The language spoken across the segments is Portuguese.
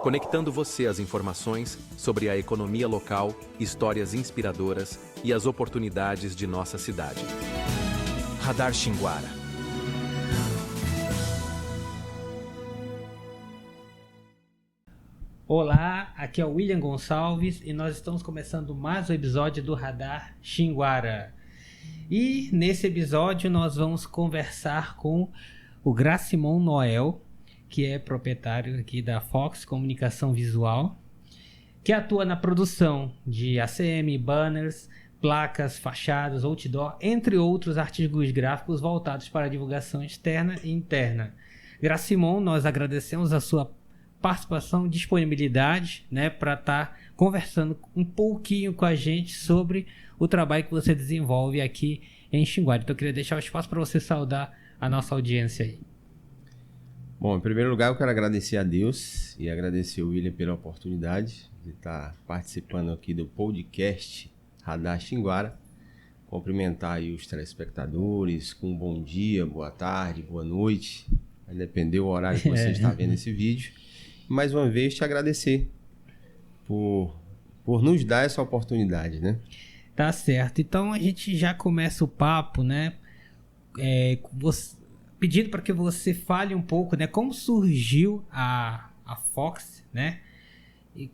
conectando você às informações sobre a economia local, histórias inspiradoras e as oportunidades de nossa cidade. Radar Xinguara. Olá, aqui é o William Gonçalves e nós estamos começando mais um episódio do Radar Xinguara. E nesse episódio nós vamos conversar com o Gracimon Noel, que é proprietário aqui da Fox Comunicação Visual, que atua na produção de ACM, banners, placas, fachadas, outdoor, entre outros artigos gráficos voltados para a divulgação externa e interna. Gracimon, nós agradecemos a sua participação e disponibilidade, né, para estar conversando um pouquinho com a gente sobre o trabalho que você desenvolve aqui em Xinguara. Então eu queria deixar o espaço para você saudar a nossa audiência aí. Bom, em primeiro lugar eu quero agradecer a Deus e agradecer o William pela oportunidade de estar participando aqui do podcast Radar Xinguara. Cumprimentar aí os telespectadores com um bom dia, boa tarde, boa noite. Vai depender do horário que você está vendo esse vídeo. Mais uma vez te agradecer por nos dar essa oportunidade, né? Tá certo. Então a gente já começa o papo, né? Pedindo para que você fale um pouco, né? Como surgiu a Fox, né? E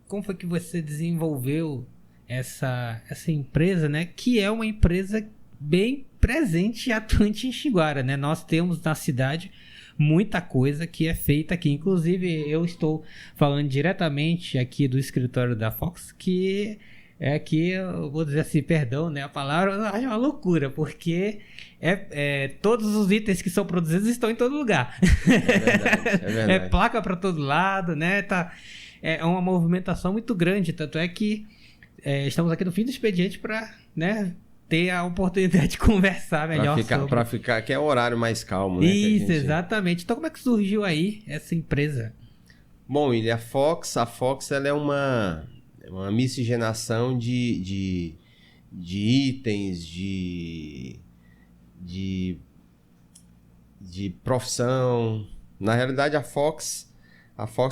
como foi que você desenvolveu essa empresa, né? Que é uma empresa bem presente e atuante em Xinguara, né? Nós temos na cidade muita coisa que é feita aqui. Inclusive, eu estou falando diretamente aqui do escritório da Fox, que é aqui, eu vou dizer assim, perdão, né? A palavra eu acho uma loucura, porque todos os itens que são produzidos estão em todo lugar. É verdade. É placa para todo lado, né? É uma movimentação muito grande, tanto é que estamos aqui no fim do expediente para, né, ter a oportunidade de conversar melhor para ficar, que é o horário mais calmo, né? Isso, exatamente. Então, como é que surgiu aí essa empresa? Bom, William, a Fox ela é uma miscigenação de itens, de profissão. Na realidade, a Fox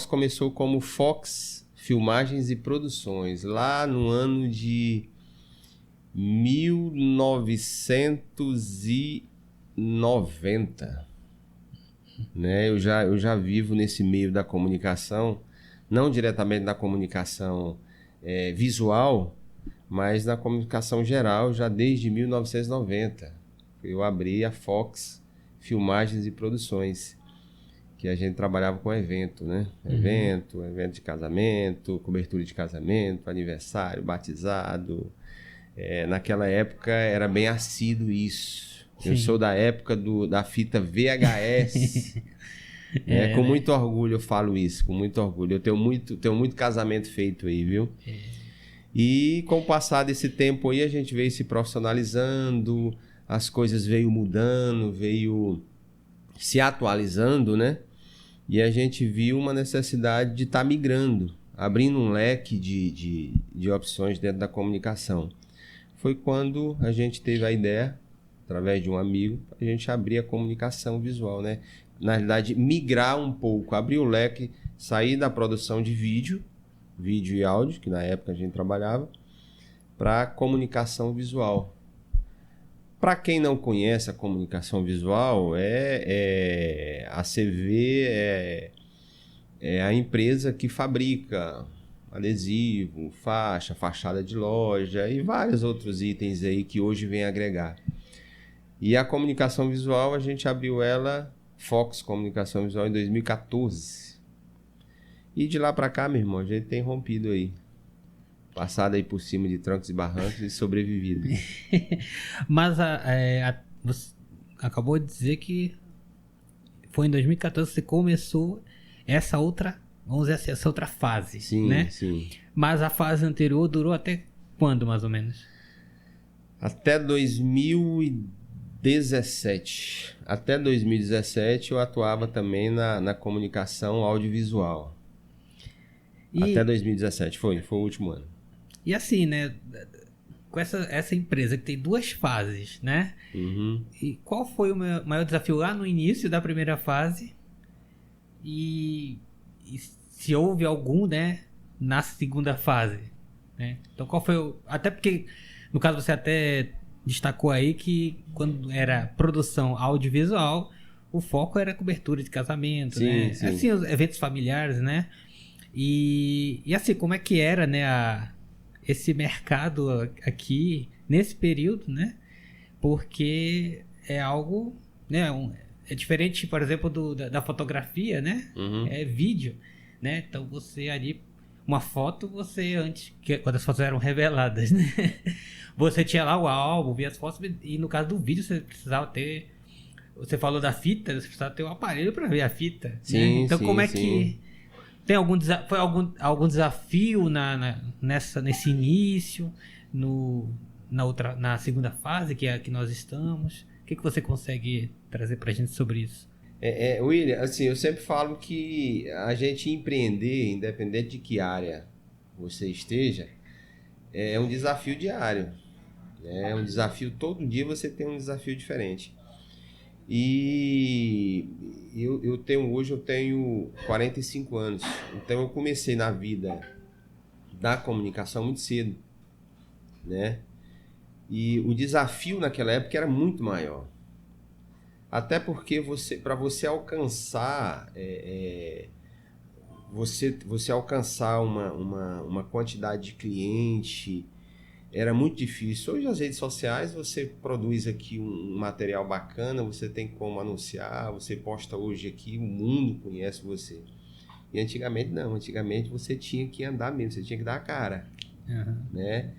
começou como Fox Filmagens e Produções, lá no ano de 1990, né? Eu já vivo nesse meio da comunicação, não diretamente da comunicação visual, mas na comunicação geral, já desde 1990. Eu abri a Fox Filmagens e Produções, que a gente trabalhava com evento, né? Evento de casamento, cobertura de casamento, aniversário, batizado. Naquela época era bem assíduo isso. Sim. Eu sou da época da fita VHS. Com muito orgulho eu falo isso, com muito orgulho. Eu tenho muito casamento feito aí, viu? E com o passar desse tempo aí, a gente veio se profissionalizando, as coisas veio mudando, veio se atualizando, né? E a gente viu uma necessidade de estar migrando, abrindo um leque de opções dentro da comunicação. Foi quando a gente teve a ideia, através de um amigo, a gente abrir a comunicação visual, né? Na realidade, migrar um pouco, abrir o leque, sair da produção de vídeo e áudio, que na época a gente trabalhava, para comunicação visual. Para quem não conhece a comunicação visual, a CV é a empresa que fabrica adesivo, fachada de loja e vários outros itens aí que hoje vem agregar. E a comunicação visual, a gente abriu ela, Fox Comunicação Visual, em 2014. E de lá para cá, meu irmão, a gente tem rompido aí. Passado aí por cima de trancos e barrancos e sobrevivido. Mas você acabou de dizer que foi em 2014 que você começou essa outra, vamos dizer assim, essa outra fase, sim, né? Sim. Mas a fase anterior durou até quando, mais ou menos? Até 2017. Até 2017 eu atuava também na comunicação audiovisual. Até 2017, foi o último ano. E assim, né? Com essa empresa que tem duas fases, né? Uhum. E qual foi o maior desafio lá no início da primeira fase? E e se houve algum, né, na segunda fase, né? Então qual foi o... Até porque, no caso, você até destacou aí que quando era produção audiovisual, o foco era cobertura de casamento, Sim, né? sim. Assim, os eventos familiares, né? E assim, como é que era, né, esse mercado aqui nesse período, né? Porque é algo, né? É diferente, por exemplo, da fotografia, né? Uhum. É vídeo, né? Então você ali, uma foto, você antes, quando as fotos eram reveladas, né? Você tinha lá o álbum, via as fotos, e no caso do vídeo você precisava ter. Você falou da fita, você precisava ter um aparelho para ver a fita, né? Sim, Então sim, como é sim. que tem foi algum desafio nesse início, na segunda fase, que é a que nós estamos? O que você consegue trazer pra gente sobre isso? William, assim, eu sempre falo que a gente empreender, independente de que área você esteja, é um desafio diário. Né? É um desafio, todo dia você tem um desafio diferente. E hoje eu tenho 45 anos, então eu comecei na vida da comunicação muito cedo, né? E o desafio naquela época era muito maior. Até porque para você alcançar você alcançar uma quantidade de cliente era muito difícil. Hoje as redes sociais você produz aqui um material bacana, você tem como anunciar, você posta hoje aqui, o mundo conhece você. E antigamente não, antigamente você tinha que andar mesmo, você tinha que dar a cara, né?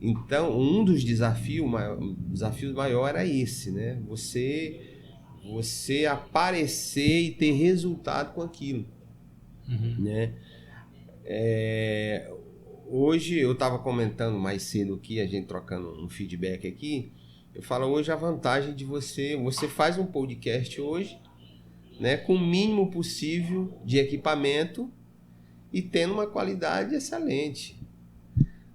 Então um dos desafios maior era esse, né? Você aparecer e ter resultado com aquilo, né? Hoje eu estava comentando mais cedo aqui, a gente trocando um feedback aqui, eu falo hoje a vantagem de você faz um podcast hoje, né, com o mínimo possível de equipamento e tendo uma qualidade excelente.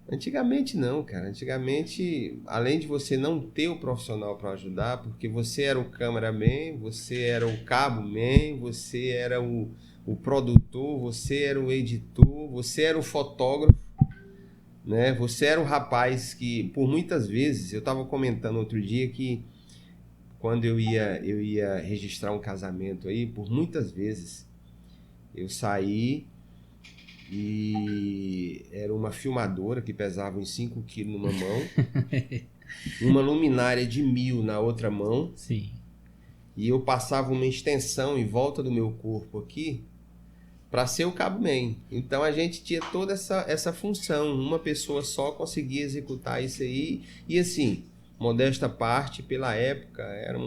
Antigamente não, cara. Antigamente, além de você não ter o profissional para ajudar, porque você era o cameraman, você era o cabo man, você era o produtor, você era o editor, você era o fotógrafo, né? Você era o rapaz que, por muitas vezes, eu estava comentando outro dia que quando eu ia registrar um casamento aí, por muitas vezes eu saí e era uma filmadora que pesava uns 5 quilos numa mão, uma luminária de 1.000 na outra mão. Sim. E eu passava uma extensão em volta do meu corpo aqui para ser o cabo man. Então a gente tinha toda essa função, uma pessoa só conseguia executar isso aí. E assim, modesta parte, pela época, era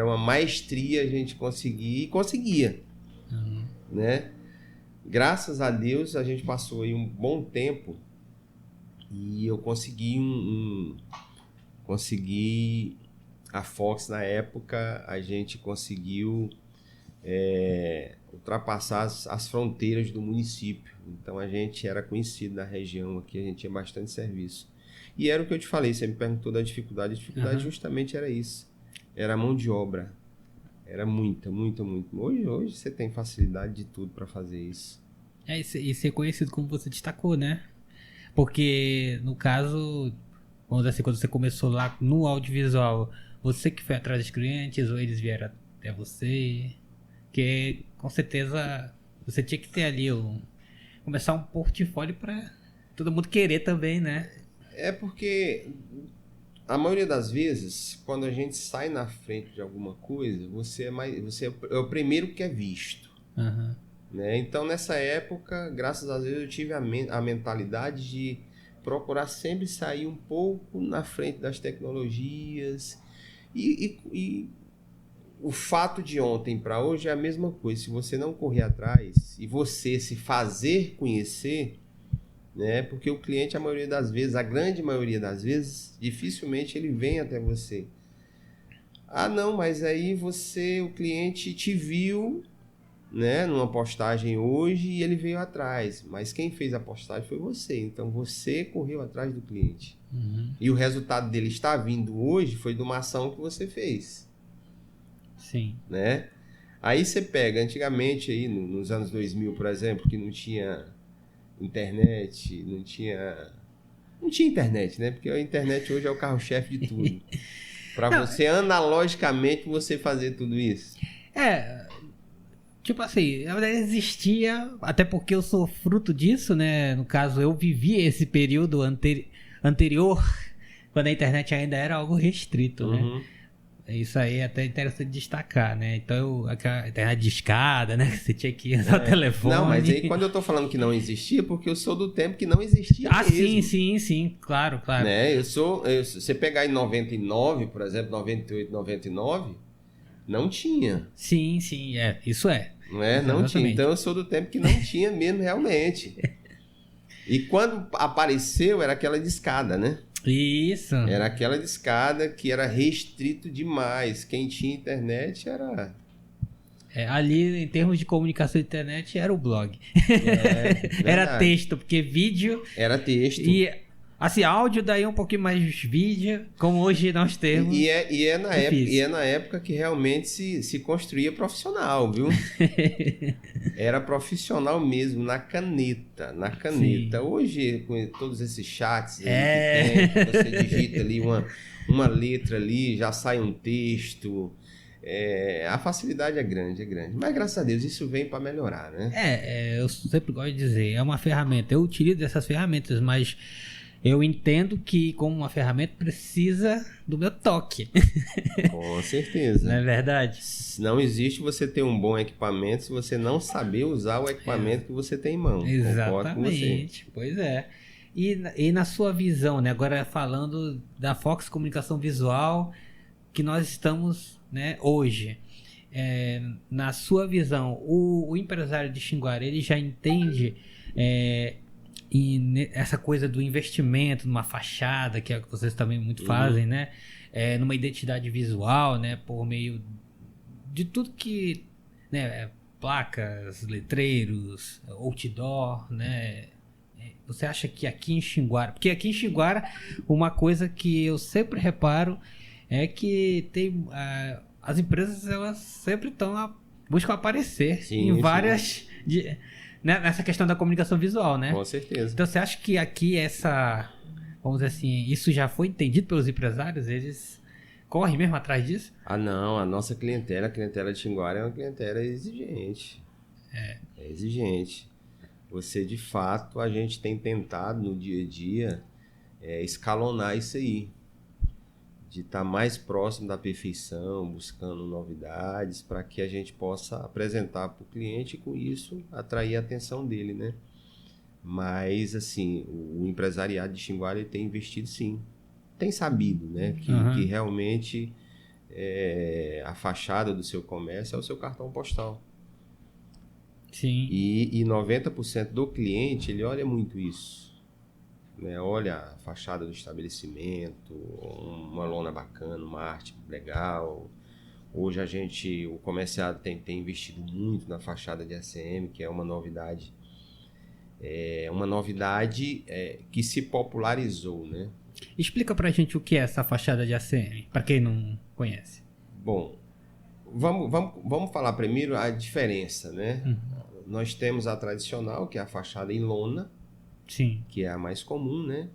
uma maestria a gente conseguir e conseguia, né? Graças a Deus a gente passou aí um bom tempo e eu consegui consegui a Fox na época, a gente conseguiu ultrapassar as fronteiras do município. Então a gente era conhecido na região aqui, a gente tinha bastante serviço. E era o que eu te falei, você me perguntou da dificuldade. A dificuldade justamente era isso. Era a mão de obra. Era muita. Hoje você tem facilidade de tudo para fazer isso. E ser conhecido como você destacou, né? Porque, no caso, vamos dizer assim, quando você começou lá no audiovisual, você que foi atrás dos clientes ou eles vieram até você? Que, com certeza, você tinha que ter ali começar um portfólio para todo mundo querer também, né? É porque a maioria das vezes, quando a gente sai na frente de alguma coisa, você é o primeiro que é visto. Né? Então, nessa época, graças a Deus, eu tive a mentalidade de procurar sempre sair um pouco na frente das tecnologias. E o fato de ontem para hoje é a mesma coisa. Se você não correr atrás e você se fazer conhecer, né? Porque o cliente, a maioria das vezes, a grande maioria das vezes, dificilmente ele vem até você. Ah, não, mas aí o cliente te viu, né, numa postagem hoje e ele veio atrás. Mas quem fez a postagem foi você. Então você correu atrás do cliente. E o resultado dele está vindo hoje foi de uma ação que você fez. Sim. Né? Aí você pega, antigamente, aí, nos anos 2000, por exemplo, que não tinha internet, não tinha internet, né? Porque a internet hoje é o carro-chefe de tudo. Para Não, você, analogicamente, você fazer tudo isso. Tipo assim, na verdade existia, até porque eu sou fruto disso, né? No caso, eu vivi esse período anterior, quando a internet ainda era algo restrito, né? Uhum. Isso aí é até interessante destacar, né? Então, aquela internet de escada, né? Que você tinha que usar o telefone. Não, mas aí quando eu tô falando que não existia, porque eu sou do tempo que não existia mesmo. Sim, claro. Né? Você pegar em 99, por exemplo, 98, 99, não tinha. Sim, isso é. Não é? Não tinha. Então eu sou do tempo que não tinha mesmo realmente. E quando apareceu, era aquela de escada, né? Isso. Era aquela de escada que era restrito demais. Quem tinha internet era... Ali, em termos de comunicação de internet, era o blog. Era verdade. texto, porque vídeo... Era texto. E, assim, áudio daí um pouquinho mais vídeo, como hoje nós temos. E é na época que realmente se construía profissional, viu? Era profissional mesmo, na caneta. Sim. Hoje, com todos esses chats aí que você digita ali uma letra ali, já sai um texto. A facilidade é grande. Mas, graças a Deus, isso vem para melhorar, né? Eu sempre gosto de dizer, é uma ferramenta. Eu utilizo essas ferramentas, mas eu entendo que, como uma ferramenta, precisa do meu toque. Com certeza. Não é verdade? Não existe você ter um bom equipamento se você não saber usar o equipamento que você tem em mão. Exatamente. Pois é. E na sua visão, né? Agora falando da Fox Comunicação Visual, que nós estamos, né, hoje. Na sua visão, o empresário de Xinguara, ele já entende essa coisa do investimento numa fachada, que é o que vocês também muito fazem, né? Numa identidade visual, né? Por meio de tudo que, né? Placas, letreiros, outdoor, né? Você acha que aqui em Xinguara... Porque aqui em Xinguara, uma coisa que eu sempre reparo é que tem... as empresas, elas sempre buscam aparecer em várias... nessa questão da comunicação visual, né? Com certeza. Então, você acha que aqui vamos dizer assim, isso já foi entendido pelos empresários? Eles correm mesmo atrás disso? Não, a nossa clientela, a clientela de Xinguara é uma clientela exigente. É exigente. Você, de fato, a gente tem tentado no dia a dia escalonar isso aí. De estar mais próximo da perfeição, buscando novidades, para que a gente possa apresentar para o cliente e, com isso, atrair a atenção dele, né? Mas, assim, o empresariado de Xinguara tem investido, sim. Tem sabido, né? Que realmente a fachada do seu comércio é o seu cartão postal. Sim. E 90% do cliente, ele olha muito isso. Né? Olha a fachada do estabelecimento, uma lona bacana, uma arte legal. Hoje o comerciado tem investido muito na fachada de ACM, que é uma novidade. Que se popularizou, né? Explica pra gente o que é essa fachada de ACM, para quem não conhece. Bom, vamos falar primeiro a diferença, né? Nós temos a tradicional, que é a fachada em lona. Sim. Que é a mais comum, né?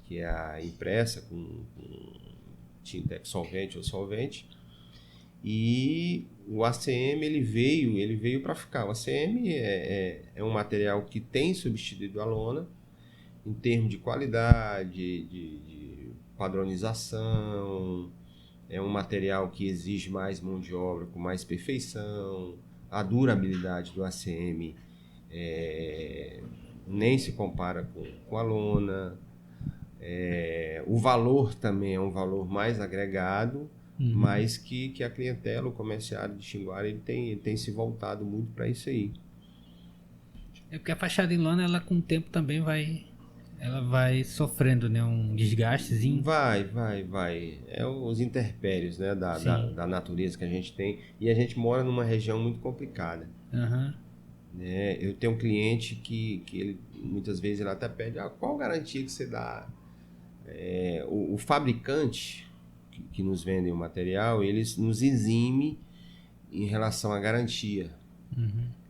Que é a impressa com tinta solvente ou solvente. E o ACM ele veio para ficar. O ACM é um material que tem substituído a lona em termos de qualidade, de padronização. É um material que exige mais mão de obra, com mais perfeição. A durabilidade do ACM nem se compara com a lona. O valor também é um valor mais agregado, mas que a clientela, o comerciário de Xinguara, ele tem se voltado muito para isso aí. É porque a fachada em lona, ela com o tempo também vai sofrendo, né, um desgastezinho. Vai. Os interpéries, né, da natureza que a gente tem. E a gente mora numa região muito complicada. Eu tenho um cliente que ele, muitas vezes ele até pede qual garantia que você dá. O fabricante que nos vende o material, eles nos exime em relação à garantia.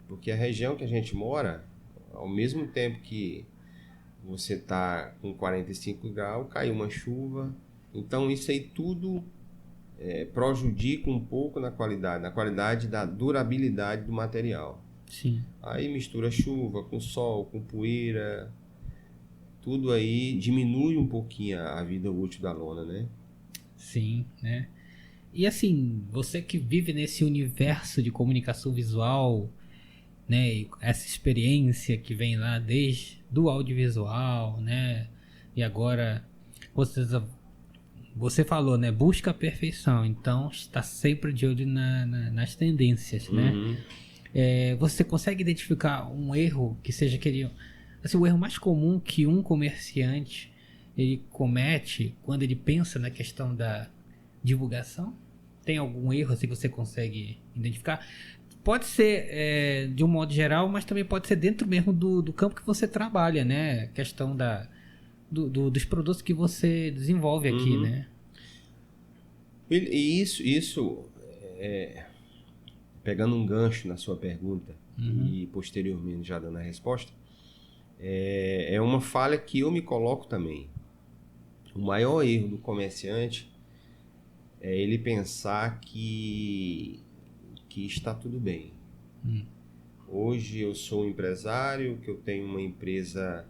Porque a região que a gente mora, ao mesmo tempo que você está com 45 graus, caiu uma chuva. Então isso aí tudo prejudica um pouco na qualidade da durabilidade do material. Sim. Aí mistura chuva com sol, com poeira, tudo aí diminui um pouquinho a vida útil da lona, né? Sim, né? E assim, você que vive nesse universo de comunicação visual, né? E essa experiência que vem lá desde do audiovisual, né? E agora você falou, né? Busca a perfeição, então está sempre de olho nas tendências, né? Você consegue identificar um erro que seja aquele, assim, o erro mais comum que um comerciante ele comete quando ele pensa na questão da divulgação? Tem algum erro assim que você consegue identificar? Pode ser de um modo geral, mas também pode ser dentro mesmo do campo que você trabalha, né? Questão dos produtos que você desenvolve aqui, né? E isso pegando um gancho na sua pergunta e posteriormente já dando a resposta, é uma falha que eu me coloco também. O maior erro do comerciante é ele pensar que está tudo bem. Hoje eu sou um empresário, que eu tenho uma empresa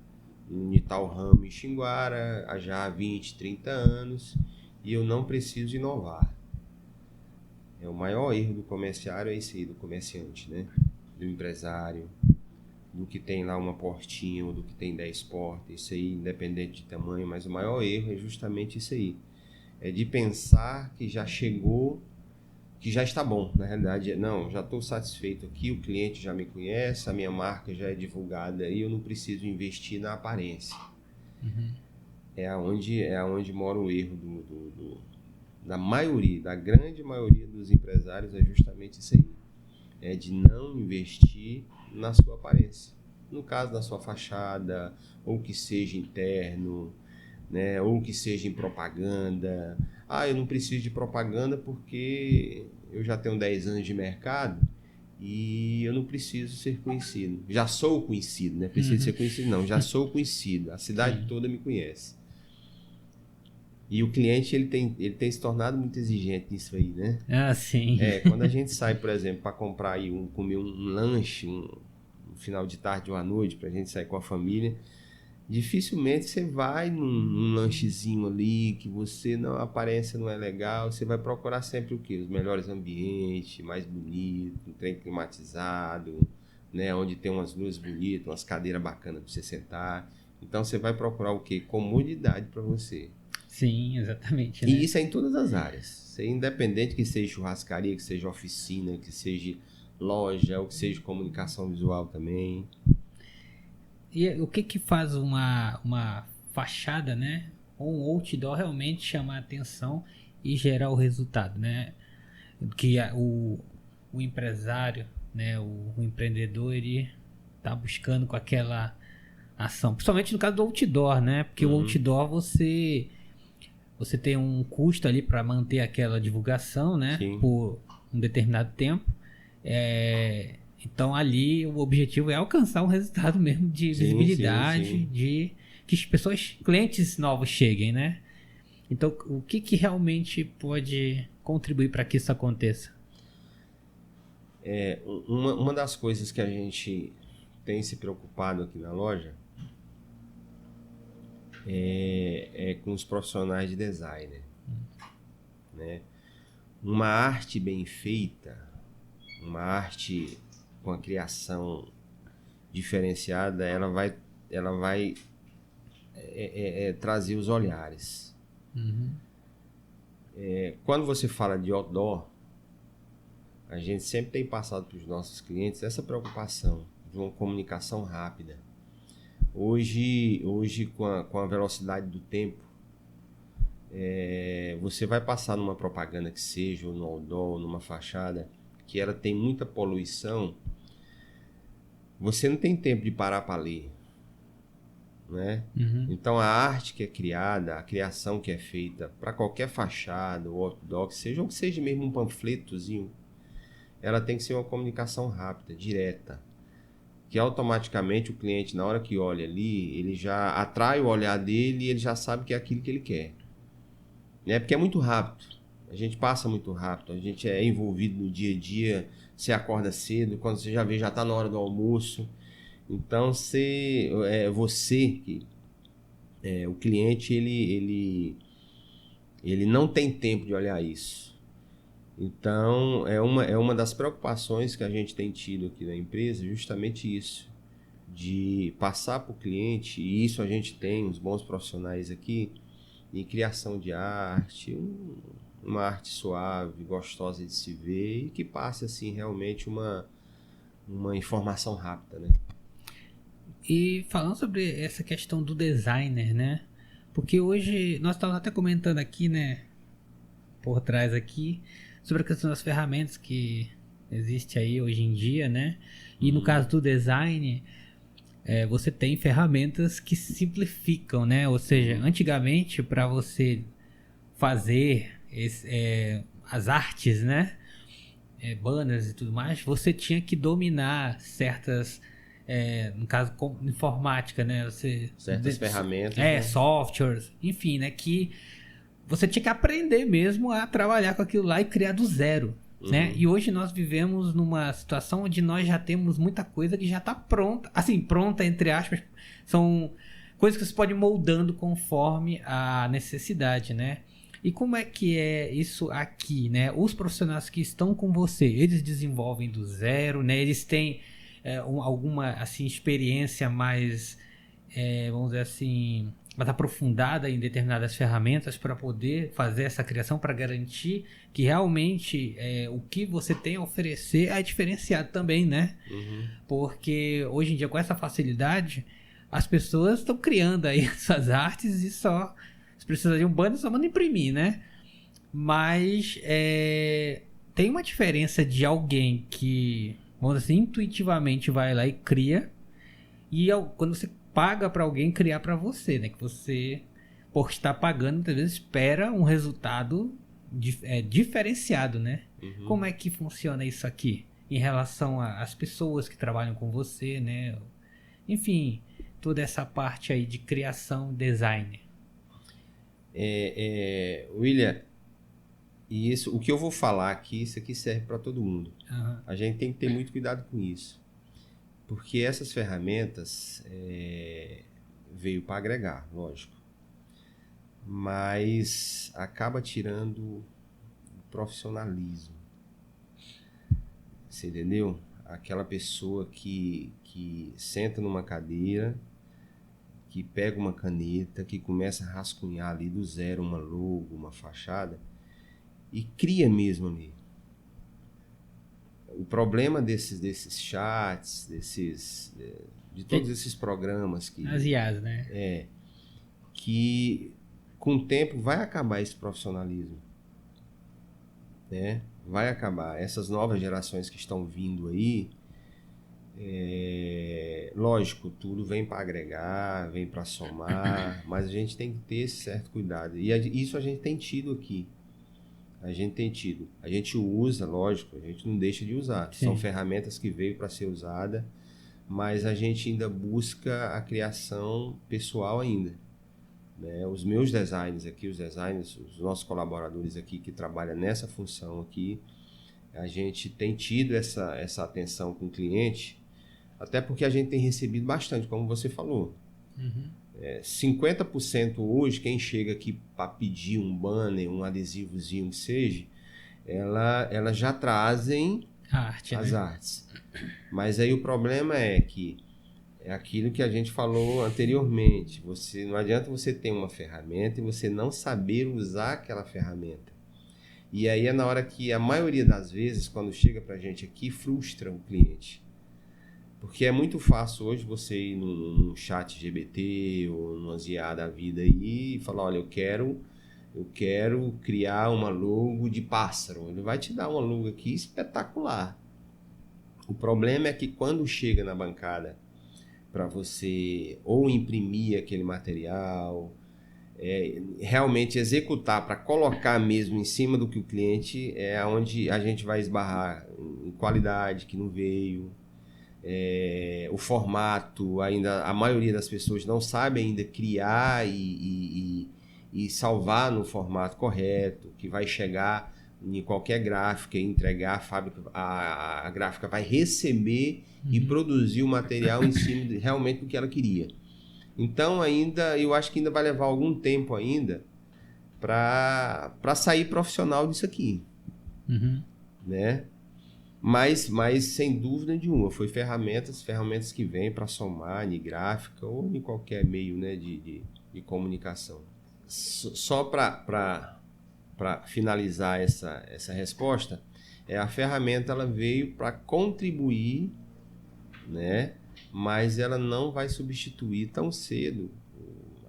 em tal ramo em Xinguara já há 20, 30 anos e eu não preciso inovar. O maior erro do comerciário é esse aí, do comerciante, né? Do empresário, do que tem lá uma portinha ou do que tem 10 portas, isso aí independente de tamanho, mas o maior erro é justamente isso aí. É de pensar que já chegou, que já está bom. Na realidade, não, já estou satisfeito aqui, o cliente já me conhece, a minha marca já é divulgada e eu não preciso investir na aparência. É aonde mora o erro da maioria, da grande maioria dos empresários, é justamente isso aí. É de não investir na sua aparência. No caso da sua fachada, ou que seja interno, né, ou que seja em propaganda. Eu não preciso de propaganda porque eu já tenho 10 anos de mercado e eu não preciso ser conhecido. Já sou conhecido, né? Preciso ser conhecido, não. Já sou conhecido. A cidade toda me conhece. E o cliente ele tem se tornado muito exigente nisso aí, né? Sim. Quando a gente sai, por exemplo, para comprar aí comer um lanche, um final de tarde ou à noite, para a gente sair com a família, dificilmente você vai num lanchezinho ali que a aparência não é legal, você vai procurar sempre o quê? Os melhores ambientes, mais bonito, um trem climatizado, né? Onde tem umas luzes bonitas, umas cadeiras bacanas para você sentar. Então você vai procurar o quê? Comodidade para você. Sim, exatamente. Né? E isso é em todas as áreas. Independente que seja churrascaria, que seja oficina, que seja loja, ou que seja comunicação visual também. E o que faz uma fachada, né? Ou um outdoor realmente chamar a atenção e gerar o resultado, né? Que o empresário, né? O empreendedor, ele tá buscando com aquela ação. Principalmente no caso do outdoor, né? Porque o outdoor você tem um custo ali para manter aquela divulgação, né? Sim. Por um determinado tempo. Então ali o objetivo é alcançar um resultado mesmo de visibilidade, sim. de que as pessoas, clientes novos cheguem, né? Então o que realmente pode contribuir para que isso aconteça? Uma das coisas que a gente tem se preocupado aqui na loja é com os profissionais de design, né? Uma arte bem feita, uma arte com a criação diferenciada, ela vai trazer os olhares. Quando você fala de outdoor, a gente sempre tem passado para os nossos clientes essa preocupação de uma comunicação rápida. Hoje com a velocidade do tempo, você vai passar numa propaganda que seja, ou no outdoor, ou numa fachada, que ela tem muita poluição, você não tem tempo de parar para ler, né? Então a arte que é criada, a criação que é feita para qualquer fachada ou outdoor que seja, ou que seja mesmo um panfletozinho, ela tem que ser uma comunicação rápida, direta, que automaticamente o cliente, na hora que olha ali, ele já atrai o olhar dele e ele já sabe que é aquilo que ele quer. Né? Porque é muito rápido, a gente passa muito rápido, a gente é envolvido no dia a dia, você acorda cedo, quando você já vê, já está na hora do almoço. Então, o cliente, ele não tem tempo de olhar isso. Então, é uma das preocupações que a gente tem tido aqui na empresa, justamente isso, de passar para o cliente, e isso a gente tem uns bons profissionais aqui, em criação de arte, uma arte suave, gostosa de se ver, e que passe, assim, realmente uma informação rápida, né? E falando sobre essa questão do designer, né? Porque hoje nós estávamos até comentando aqui, né? Por trás aqui, sobre a questão das ferramentas que existe aí hoje em dia, né? E no caso do design, você tem ferramentas que simplificam, né? Ou seja, antigamente para você fazer as artes, né? Banners e tudo mais, você tinha que dominar certas, no caso informática, né? Certas ferramentas, né? Softwares, enfim, né? Que você tinha que aprender mesmo a trabalhar com aquilo lá e criar do zero, né? E hoje nós vivemos numa situação onde nós já temos muita coisa que já está pronta, assim, pronta entre aspas, são coisas que você pode ir moldando conforme a necessidade, né? E como é que é isso aqui, né? Os profissionais que estão com você, eles desenvolvem do zero, né? Eles têm alguma, assim, experiência mais, vamos dizer assim, mais aprofundada em determinadas ferramentas para poder fazer essa criação, para garantir que realmente o que você tem a oferecer é diferenciado também, né? Porque hoje em dia, com essa facilidade, as pessoas estão criando aí essas artes e só... Se precisar de um banner, só manda imprimir, né? Mas tem uma diferença de alguém que, vamos dizer assim, intuitivamente vai lá e cria, e quando você paga para alguém criar para você, né? Que você, por estar pagando, muitas vezes espera um resultado diferenciado, né? Como é que funciona isso aqui em relação às pessoas que trabalham com você, né? Enfim, toda essa parte aí de criação, design. William, e o que eu vou falar aqui, isso aqui serve para todo mundo. A gente tem que ter muito cuidado com isso, porque essas ferramentas veio para agregar, lógico, mas acaba tirando o profissionalismo. Você entendeu? Aquela pessoa que senta numa cadeira, que pega uma caneta, que começa a rascunhar ali do zero uma logo, uma fachada, e cria mesmo ali. O problema desses chats, de todos esses programas que... As IAs, né? Que com o tempo vai acabar esse profissionalismo. Né? Vai acabar. Essas novas gerações que estão vindo aí, lógico, tudo vem para agregar, vem para somar, mas a gente tem que ter esse certo cuidado. E isso a gente tem tido aqui. A gente usa, lógico, a gente não deixa de usar. Sim. São ferramentas que veio para ser usada, mas a gente ainda busca a criação pessoal ainda. Né? Os meus designers aqui, os nossos colaboradores aqui que trabalham nessa função aqui, a gente tem tido essa atenção com o cliente, até porque a gente tem recebido bastante, como você falou. 50% hoje, quem chega aqui para pedir um banner, um adesivozinho que seja, elas já trazem as artes. Mas aí o problema é que é aquilo que a gente falou anteriormente. Não adianta você ter uma ferramenta e você não saber usar aquela ferramenta. E aí é na hora que a maioria das vezes, quando chega pra gente aqui, frustra o cliente. Porque é muito fácil hoje você ir num chat GBT ou numa IA da vida aí e falar, olha, eu quero criar uma logo de pássaro. Ele vai te dar uma logo aqui espetacular. O problema é que quando chega na bancada para você ou imprimir aquele material, realmente executar para colocar mesmo em cima do que o cliente é onde a gente vai esbarrar em qualidade que não veio, o formato, ainda a maioria das pessoas não sabe ainda criar e salvar no formato correto, que vai chegar em qualquer gráfica e entregar, a fábrica, a gráfica vai receber e produzir o material em cima realmente do que ela queria. Então ainda, eu acho que ainda vai levar algum tempo ainda para sair profissional disso aqui, né? Mas sem dúvida nenhuma, foi ferramentas que vêm para somar em gráfica ou em qualquer meio, né, de comunicação. Só para finalizar essa resposta, a ferramenta ela veio para contribuir, né, mas ela não vai substituir tão cedo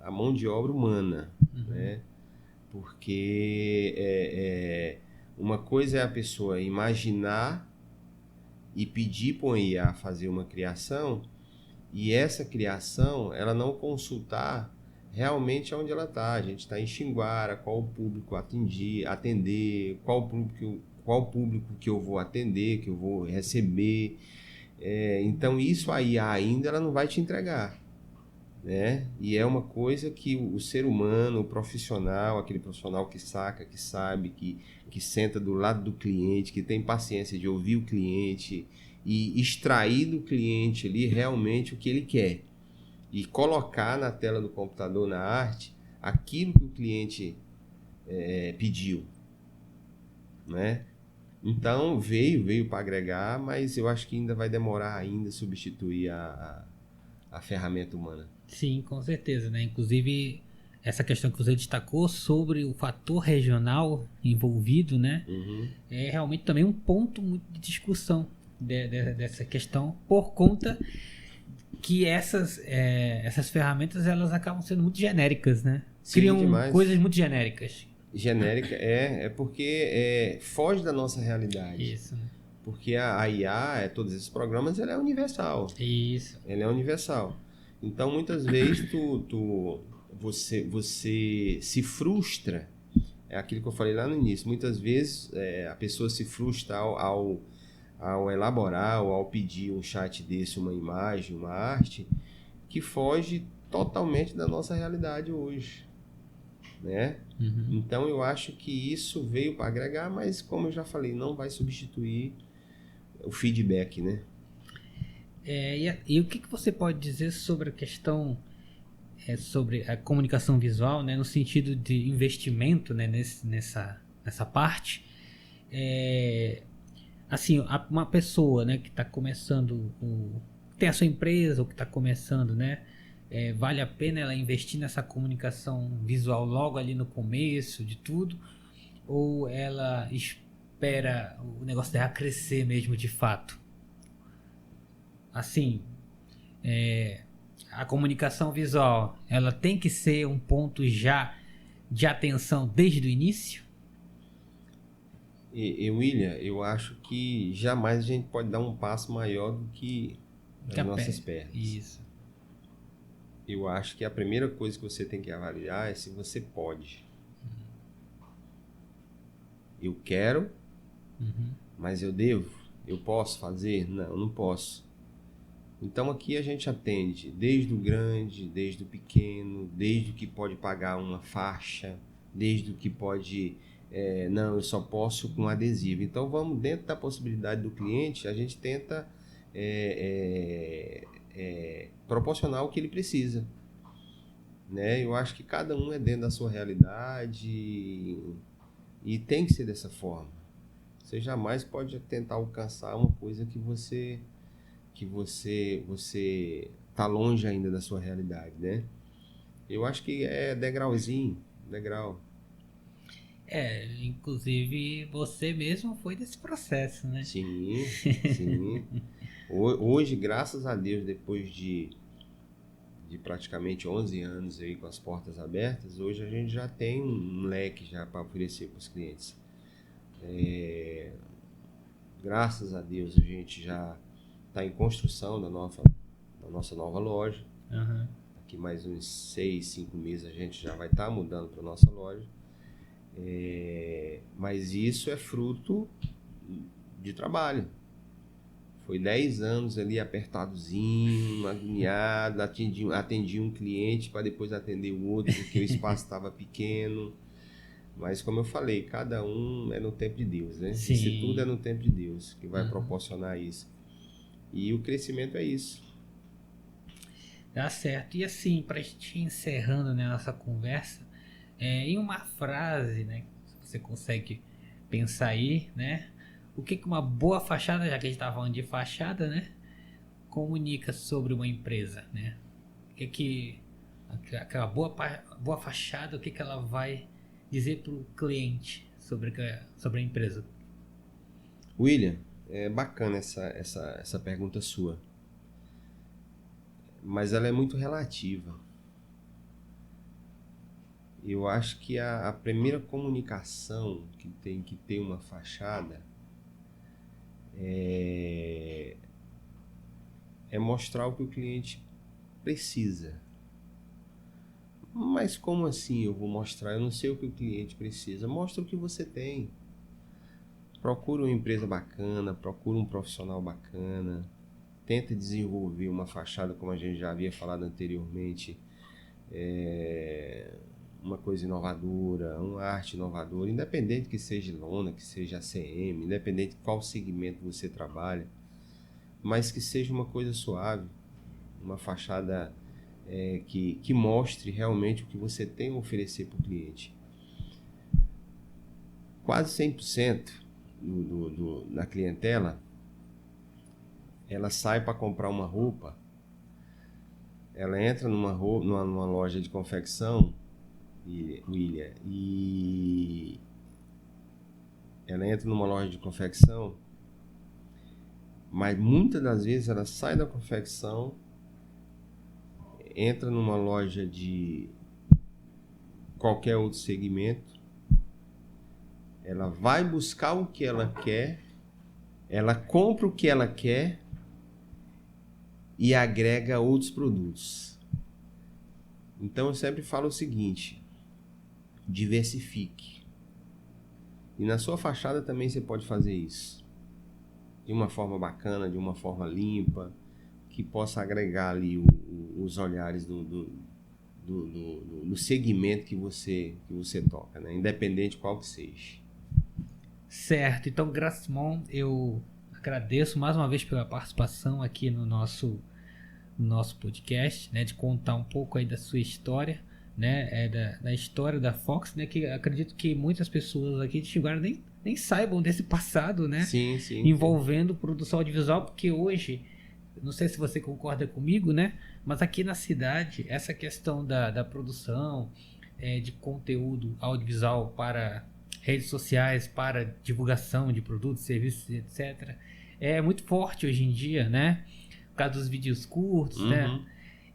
a mão de obra humana, né? Porque uma coisa é a pessoa imaginar e pedir para o IA fazer uma criação, e essa criação ela não consultar realmente onde ela está. A gente está em Xinguara, qual o público atender, qual o público que eu vou atender, que eu vou receber. Então isso a IA ainda ela não vai te entregar, né? E é uma coisa que o ser humano, o profissional, aquele profissional que saca, que sabe, que senta do lado do cliente, que tem paciência de ouvir o cliente e extrair do cliente ali realmente o que ele quer e colocar na tela do computador, na arte, aquilo que o cliente pediu, né? Então veio para agregar, mas eu acho que ainda vai demorar ainda substituir a ferramenta humana. Sim, com certeza, né? Inclusive, essa questão que você destacou sobre o fator regional envolvido, né? É realmente também um ponto muito de discussão dessa questão, por conta que essas ferramentas elas acabam sendo muito genéricas, né? Sim, Criam demais. Coisas muito genéricas. Genérica porque foge da nossa realidade. Isso. Porque a IA, todos esses programas, ela é universal. Isso. Ela é universal. Então, muitas vezes, você se frustra. É aquilo que eu falei lá no início. Muitas vezes, a pessoa se frustra ao elaborar ou ao pedir um chat desse, uma imagem, uma arte, que foge totalmente da nossa realidade hoje, né? Então, eu acho que isso veio para agregar, mas, como eu já falei, não vai substituir o feedback, né? E o que você pode dizer sobre a questão sobre a comunicação visual, né, no sentido de investimento, né, nessa parte? Assim, uma pessoa, né, que está começando, tem a sua empresa ou que está começando, né, vale a pena ela investir nessa comunicação visual logo ali no começo de tudo, ou ela espera o negócio dela crescer mesmo de fato? Assim, a comunicação visual, ela tem que ser um ponto já de atenção desde o início? William, eu acho que jamais a gente pode dar um passo maior do que as nossas pernas. Isso. Eu acho que a primeira coisa que você tem que avaliar é se você pode. Eu quero, mas eu devo? Eu posso fazer? Não, não posso. Então aqui a gente atende desde o grande, desde o pequeno, desde o que pode pagar uma faixa, desde o que pode... não, eu só posso com adesivo. Então vamos, dentro da possibilidade do cliente, a gente tenta proporcionar o que ele precisa, né? Eu acho que cada um é dentro da sua realidade e tem que ser dessa forma. Você jamais pode tentar alcançar uma coisa que você está longe ainda da sua realidade, né? Eu acho que é degrau. Inclusive você mesmo foi desse processo, né? Sim, sim. Hoje, graças a Deus, depois de praticamente 11 anos aí com as portas abertas, hoje a gente já tem um leque já para oferecer para os clientes. Graças a Deus a gente já está em construção da nossa nova loja, daqui mais uns 6, 5 meses a gente já vai estar mudando para nossa loja. Mas isso é fruto de trabalho. Foi 10 anos ali apertadozinho, agoniado, atendi um cliente para depois atender o outro, porque o espaço estava pequeno. Mas como eu falei, cada um é no tempo de Deus, né? Sim. Isso tudo é no tempo de Deus que vai proporcionar isso. E o crescimento é isso. Tá certo. E assim, para a gente ir encerrando, né, nossa conversa, em uma frase, né, se você consegue pensar aí, né, o que uma boa fachada, já que a gente estava falando de fachada, né, comunica sobre uma empresa, né? O que aquela boa fachada, o que ela vai dizer para o cliente sobre a empresa? William, é bacana essa pergunta sua, mas ela é muito relativa. Eu acho que a primeira comunicação que tem que ter uma fachada é mostrar o que o cliente precisa. Mas como assim eu vou mostrar? Eu não sei o que o cliente precisa. Mostra o que você tem. Procura uma empresa bacana, procura um profissional bacana. Tenta desenvolver uma fachada, como a gente já havia falado anteriormente, uma coisa inovadora, uma arte inovadora, independente que seja lona, que seja ACM, independente de qual segmento você trabalha, mas que seja uma coisa suave, uma fachada que mostre realmente o que você tem a oferecer para o cliente. Quase 100% da clientela, ela sai para comprar uma roupa, ela entra numa loja de confecção, William, e ela entra numa loja de confecção, mas muitas das vezes ela sai da confecção, entra numa loja de qualquer outro segmento, ela vai buscar o que ela quer, ela compra o que ela quer e agrega outros produtos. Então eu sempre falo o seguinte: diversifique. E na sua fachada também você pode fazer isso. De uma forma bacana, de uma forma limpa, que possa agregar ali os olhares do segmento que você toca, né? Independente qual que seja. Certo. Então, Gracimon, eu agradeço mais uma vez pela participação aqui no nosso podcast, né? De contar um pouco aí da sua história, né, da história da Fox, né, que acredito que muitas pessoas aqui de Xinguara nem saibam desse passado, né, sim, envolvendo produção audiovisual, porque hoje, não sei se você concorda comigo, né, mas aqui na cidade, essa questão da produção de conteúdo audiovisual para redes sociais, para divulgação de produtos, serviços, etc., é muito forte hoje em dia, né, por causa dos vídeos curtos, né,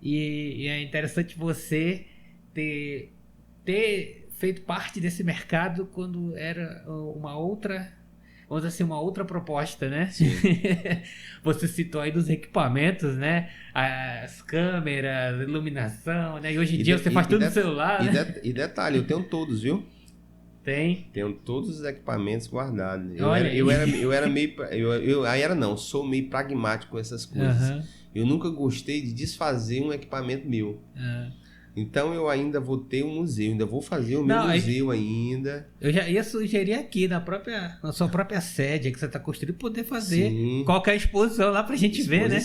e é interessante você ter feito parte desse mercado quando era uma outra, vamos dizer assim, uma outra proposta, né? Você citou aí dos equipamentos, né? As câmeras, iluminação, né? E hoje em dia você faz tudo no celular, né? E detalhe, eu tenho todos, viu? Tem. Tenho todos os equipamentos guardados. Sou meio pragmático com essas coisas. Eu nunca gostei de desfazer um equipamento meu. Então eu ainda vou ter um museu, ainda vou fazer o meu museu ainda. Eu já ia sugerir aqui na sua própria sede que você está construindo, poder fazer qualquer exposição lá pra gente ver, né?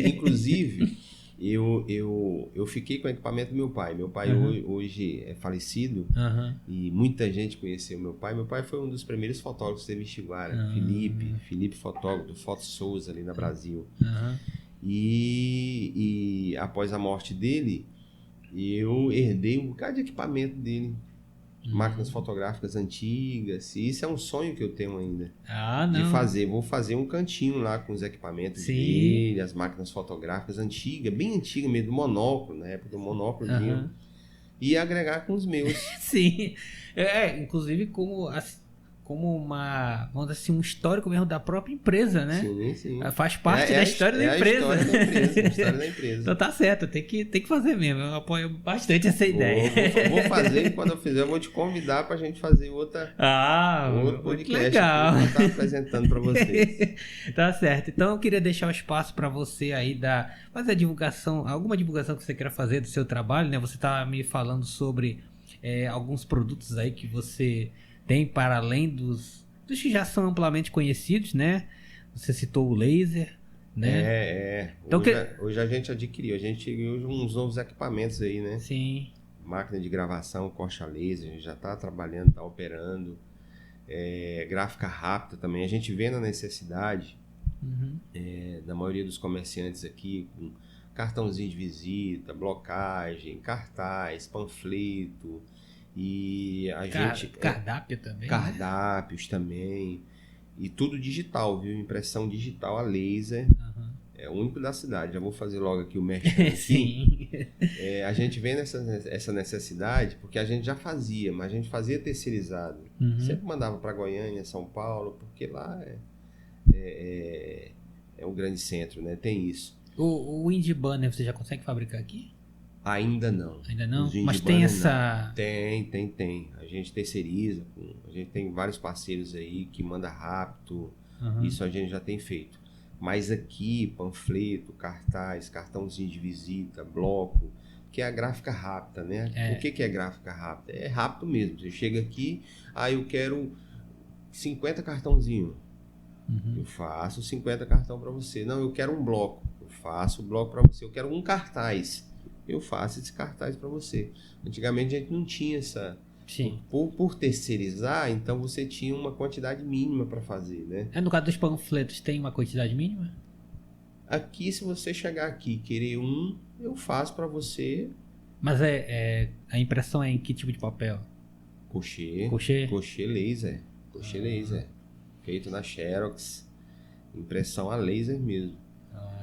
Inclusive, eu fiquei com o equipamento do meu pai. Meu pai hoje é falecido e muita gente conheceu meu pai. Meu pai foi um dos primeiros fotógrafos que teve em Xinguara, Felipe fotógrafo, do Foto Souza ali na Brasil. E após a morte dele, eu herdei um bocado de equipamento dele, máquinas fotográficas antigas, e isso é um sonho que eu tenho ainda, de fazer. Vou fazer um cantinho lá com os equipamentos dele, as máquinas fotográficas antigas, bem antigas mesmo, do monóculo, na época do monóculo, e agregar com os meus. Sim, inclusive como vamos dizer assim, um histórico mesmo da própria empresa, né? Sim, sim. Faz parte da história da empresa. A história da empresa. Então tá certo, tem que fazer mesmo. Eu apoio bastante essa ideia. Vou fazer, e quando eu fizer, eu vou te convidar pra gente fazer outro podcast legal. que eu vou estar apresentando pra vocês. Tá certo. Então eu queria deixar o espaço para você aí fazer a divulgação, alguma divulgação que você queira fazer do seu trabalho, né? Você tá me falando sobre alguns produtos aí que você tem para além dos que já são amplamente conhecidos, né? Você citou o laser, né? Então, hoje a gente adquiriu, a gente usa uns novos equipamentos aí, né? Sim. Máquina de gravação, corte a laser, a gente já está trabalhando, está operando. Gráfica rápida também, a gente vê na necessidade da maioria dos comerciantes aqui, com cartãozinho de visita, blocagem, cartaz, panfleto. E a gente... Cardápio também. Cardápios, né? Também. E tudo digital, viu? Impressão digital a laser. É o único da cidade. Já vou fazer logo aqui o merchan. Sim. A gente vê essa necessidade porque a gente já fazia, mas a gente fazia terceirizado. Sempre mandava para Goiânia, São Paulo, porque lá é um grande centro, né? Tem isso. O Indie Banner você já consegue fabricar aqui? Ainda não. Ainda não? Mas tem essa... Tem. A gente terceiriza. A gente tem vários parceiros aí que manda rápido. Isso a gente já tem feito. Mas aqui, panfleto, cartaz, cartãozinho de visita, bloco, que é a gráfica rápida, né? O que é gráfica rápida? É rápido mesmo. Você chega aqui, eu quero 50 cartãozinhos. Eu faço 50 cartão para você. Não, eu quero um bloco. Eu faço o bloco para você. Eu quero um cartaz. Eu faço esse cartaz para você. Antigamente a gente não tinha essa... Sim. Por terceirizar, então você tinha uma quantidade mínima para fazer, né? No caso dos panfletos, tem uma quantidade mínima? Aqui, se você chegar aqui e querer eu faço para você. Mas a impressão é em que tipo de papel? Cochê laser. Cochê laser. Feito na Xerox. Impressão a laser mesmo.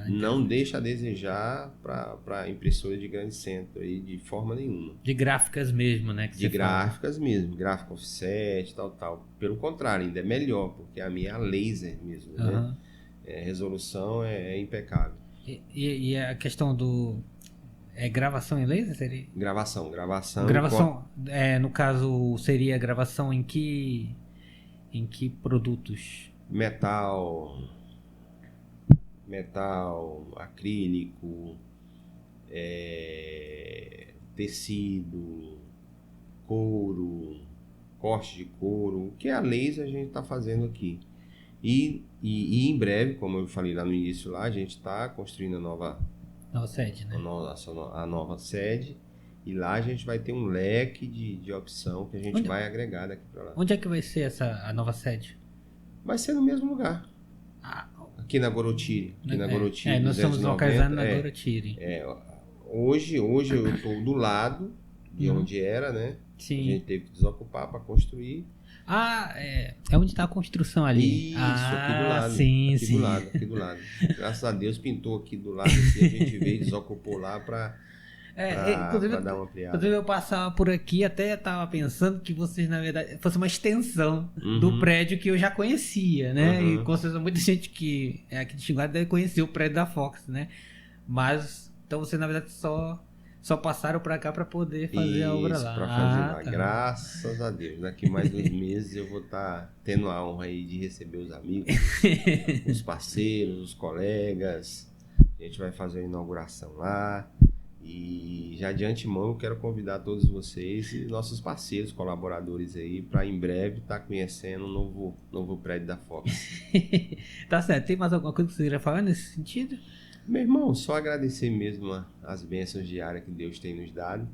Não deixa a desejar para impressora de grande centro aí, de forma nenhuma. De gráficas mesmo, né? De gráficas mesmo, gráfico offset, tal. Pelo contrário, ainda é melhor, porque a minha é a laser mesmo, né? A resolução é impecável. E a questão do... gravação em laser? Seria? Gravação. No caso, seria gravação em que produtos? Metal, acrílico, tecido, couro, corte de couro, o que é a laser a gente está fazendo aqui. E em breve, como eu falei lá no início, a gente está construindo a nova sede, né? A nova sede, e lá a gente vai ter um leque de opção que a gente vai agregar daqui para lá. Onde é que vai ser a nova sede? Vai ser no mesmo lugar. Aqui na Gorotiri. Nós estamos localizados na Gorotiri. Hoje eu estou do lado de onde era, né? Sim. A gente teve que desocupar para construir. É onde está a construção ali. Isso, aqui do lado. Sim, aqui do lado. Graças a Deus pintou aqui do lado, assim, a gente veio e desocupou lá para dar uma ampliada. Inclusive eu passava por aqui, até estava pensando que vocês, na verdade, fosse uma extensão do prédio que eu já conhecia, né? E com certeza muita gente que é aqui de Xinguara deve conhecer o prédio da Fox, né? Mas, então vocês, na verdade, só passaram para cá para poder fazer a obra lá. Para fazer lá. Tá. Graças a Deus. Daqui mais 2 meses eu vou estar tendo a honra aí de receber os amigos, os parceiros, os colegas. A gente vai fazer a inauguração lá. E já de antemão eu quero convidar todos vocês e nossos parceiros, colaboradores aí, para em breve estar conhecendo um novo prédio da Fox. Tá certo. Tem mais alguma coisa que você queria falar nesse sentido? Meu irmão, só agradecer mesmo as bênçãos diárias que Deus tem nos dado.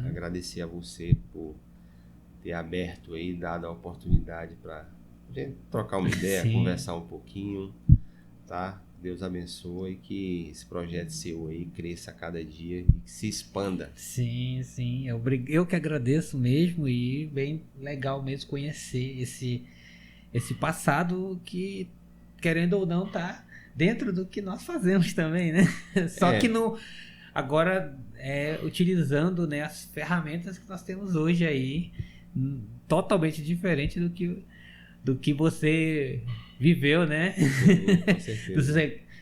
Agradecer a você por ter aberto aí, dado a oportunidade para a gente trocar uma ideia, conversar um pouquinho, tá? Deus abençoe e que esse projeto seu aí cresça a cada dia e que se expanda. Sim. Eu que agradeço mesmo, e bem legal mesmo conhecer esse passado que, querendo ou não, tá dentro do que nós fazemos também, né? Só que agora utilizando, né, as ferramentas que nós temos hoje aí, totalmente diferente do que do que você viveu, né? Sim, com certeza. Dos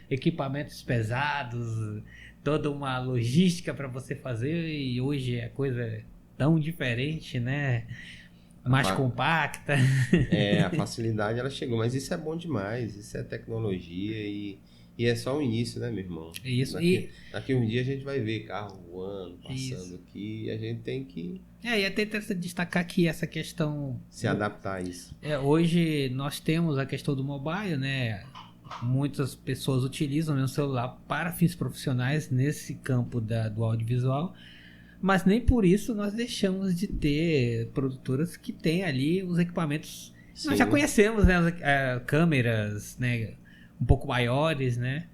equipamentos pesados, toda uma logística para você fazer, e hoje é coisa tão diferente, né? Mais compacta. A facilidade ela chegou, mas isso é bom demais, isso é tecnologia e é só o início, né, meu irmão? Isso. Daqui um dia a gente vai ver carro voando, passando isso. aqui, e a gente tem que E até interessante destacar aqui essa questão... se adaptar a isso. Hoje nós temos a questão do mobile, né? Muitas pessoas utilizam o celular para fins profissionais nesse campo do audiovisual, mas nem por isso nós deixamos de ter produtoras que têm ali os equipamentos. Sim. Nós já conhecemos, né, câmeras, né, um pouco maiores, né?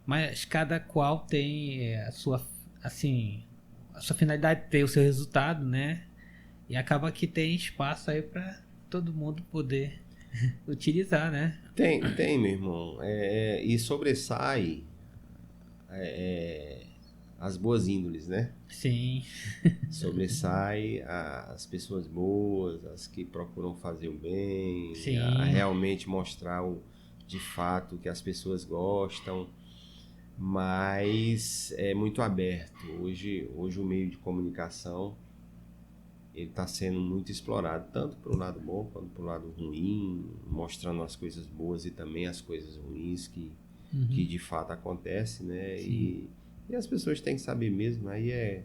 Mas cada qual tem a sua, assim, a sua finalidade, ter o seu resultado, né? E acaba que tem espaço aí para todo mundo poder utilizar, né? Tem, meu irmão. E sobressai as boas índoles, né? Sim. Sobressai as pessoas boas, as que procuram fazer o bem, Sim. a realmente mostrar de fato o que as pessoas gostam, mas é muito aberto. Hoje o meio de comunicação ele está sendo muito explorado, tanto para o lado bom quanto para o lado ruim, mostrando as coisas boas e também as coisas ruins que de fato acontecem, né? E as pessoas têm que saber mesmo, aí é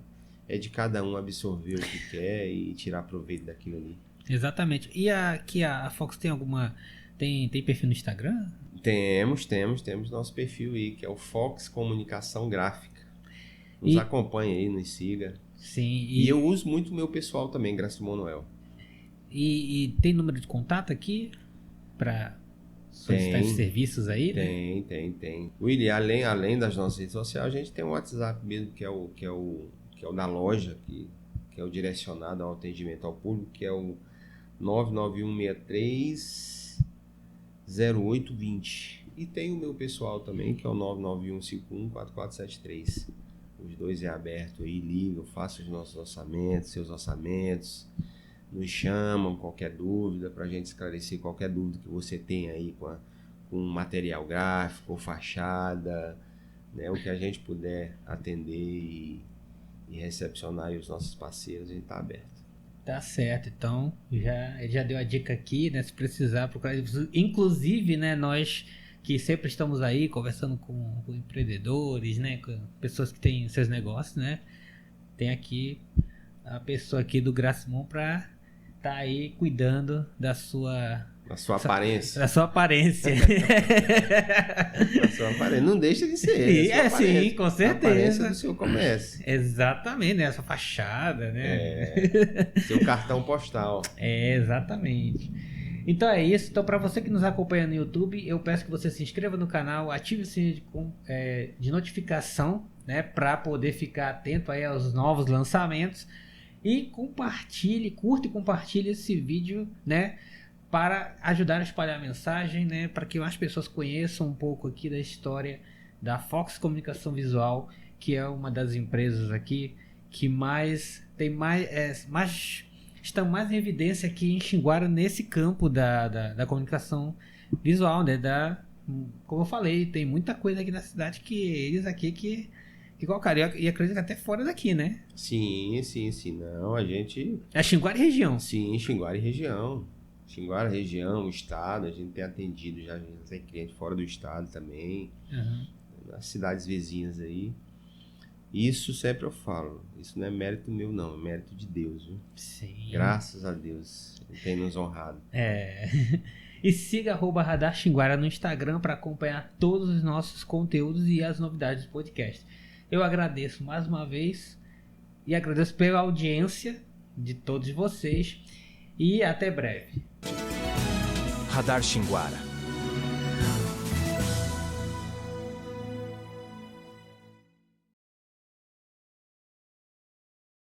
de cada um absorver o que quer e tirar proveito daquilo ali. Exatamente. E aqui a Fox tem alguma... Tem perfil no Instagram? Temos nosso perfil aí, que é o Fox Comunicação Gráfica. Nos acompanha aí, nos siga. Sim. E eu uso muito o meu pessoal também, Graça Manuel. E tem número de contato aqui para solicitar esses serviços aí, né? Tem. William, além das nossas redes sociais, a gente tem o WhatsApp mesmo, que é o da loja, que é o direcionado ao atendimento ao público, que é o 991630820. E tem o meu pessoal também, que é o 991514473. Os dois é aberto aí, ligam, façam os nossos orçamentos, seus orçamentos, nos chamam, qualquer dúvida, para a gente esclarecer qualquer dúvida que você tenha aí com material gráfico ou fachada, né? O que a gente puder atender e recepcionar aí os nossos parceiros, a gente está aberto. Tá certo, então já deu a dica aqui, né? Se precisar procurar, inclusive, né, nós que sempre estamos aí conversando com empreendedores, né, com pessoas que têm seus negócios, né? Tem aqui a pessoa aqui do Gracimon para tá aí cuidando da sua aparência. Da sua aparência. Da sua aparência. Não deixa de ser. Sim, com certeza. A aparência do seu comércio. Exatamente, né? A sua fachada, né? Seu cartão postal. Exatamente. Então é isso. Então, para você que nos acompanha no YouTube, eu peço que você se inscreva no canal, ative o sininho de notificação, né, para poder ficar atento aí aos novos lançamentos, e curta e compartilhe esse vídeo, né, para ajudar a espalhar a mensagem, né, para que mais pessoas conheçam um pouco aqui da história da Fox Comunicação Visual, que é uma das empresas aqui que estão mais em evidência aqui em Xinguara, nesse campo da comunicação visual, né? Como eu falei, tem muita coisa aqui na cidade que eles aqui que colocaram, e acredito que até fora daqui, né? Sim. Não, a gente... É Xinguara e região. Sim, Xinguara e região. Xinguara, região, estado, a gente tem atendido já tem cliente fora do estado também, nas cidades vizinhas aí. Isso sempre eu falo, isso não é mérito meu não, é mérito de Deus, viu? Sim. Graças a Deus, Ele tem nos honrado. E siga @Radar Xinguara no Instagram para acompanhar todos os nossos conteúdos e as novidades do podcast. Eu agradeço mais uma vez e agradeço pela audiência de todos vocês, e até breve. Radar Xinguara.